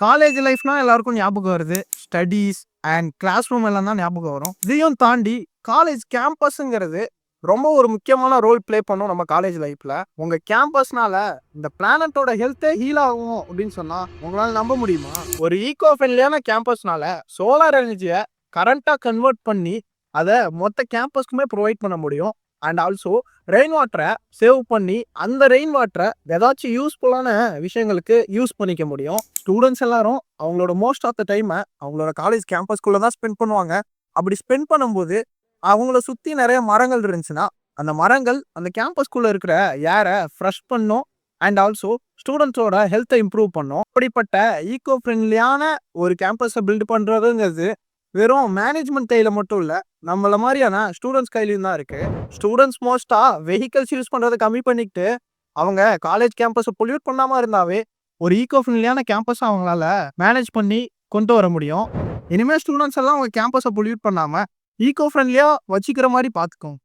College லைஃப்னா எல்லாருக்கும் ஞாபகம் வருது. ஸ்டடீஸ் அண்ட் கிளாஸ் ரூம் எல்லாம் தான் ஞாபகம் வரும். இதையும் தாண்டி காலேஜ் கேம்பஸ்ங்கிறது ரொம்ப ஒரு முக்கியமான ரோல் ப்ளே பண்ணும் நம்ம காலேஜ் லைஃப்ல. உங்க கேம்பஸ்னால இந்த பிளானட்டோட ஹெல்த்தே ஹீல் ஆகும் அப்படின்னு சொன்னா உங்களால நம்ப முடியுமா? ஒரு ஈகோ ஃப்ரெண்ட்லியான கேம்பஸ்னால சோலார் எனர்ஜியை கரண்டா கன்வெர்ட் பண்ணி அதை மொத்த கேம்பஸ்க்குமே ப்ரொவைட் பண்ண முடியும். அண்ட் ஆல்சோ ரெயின் வாட்டரை சேவ் பண்ணி அந்த ரெயின் வாட்டரை ஏதாச்சும் யூஸ்ஃபுல்லான விஷயங்களுக்கு யூஸ் பண்ணிக்க முடியும். ஸ்டூடெண்ட்ஸ் எல்லாரும் அவங்களோட மோஸ்ட் ஆஃப் த டைமை அவங்களோட காலேஜ் கேம்பஸ்குள்ளே தான் ஸ்பெண்ட் பண்ணுவாங்க. அப்படி ஸ்பெண்ட் பண்ணும்போது அவங்கள சுற்றி நிறைய மரங்கள் இருந்துச்சுன்னா அந்த மரங்கள் அந்த கேம்பஸ்குள்ளே இருக்கிற ஏரை ஃப்ரெஷ் பண்ணும். அண்ட் ஆல்சோ ஸ்டூடெண்ட்ஸோட ஹெல்த்தை இம்ப்ரூவ் பண்ணும். அப்படிப்பட்ட ஈகோ ஃப்ரெண்ட்லியான ஒரு கேம்பஸை பில்ட் பண்ணுறதுங்கிறது வெறும் மேனேஜ்மெண்ட் கையில் மட்டும் இல்லை, நம்மள மாதிரியான ஸ்டூடெண்ட்ஸ் கையிலையும் தான் இருக்குது. ஸ்டூடெண்ட்ஸ் மோஸ்ட்டாக வெஹிக்கல்ஸ் யூஸ் பண்ணுறதை கம்மி பண்ணிக்கிட்டு அவங்க காலேஜ் கேம்பஸை பொல்யூட் பண்ணாமல் இருந்தாவே ஒரு ஈகோ ஃப்ரெண்ட்லியான கேம்பஸை அவங்களால மேனேஜ் பண்ணி கொண்டு வர முடியும். இனிமேல் ஸ்டூடெண்ட்ஸ் எல்லாம் அவங்க கேம்பஸை பொல்யூட் பண்ணாமல் ஈகோ ஃப்ரெண்ட்லியாக வச்சுக்கிற மாதிரி பார்த்துக்கோங்க.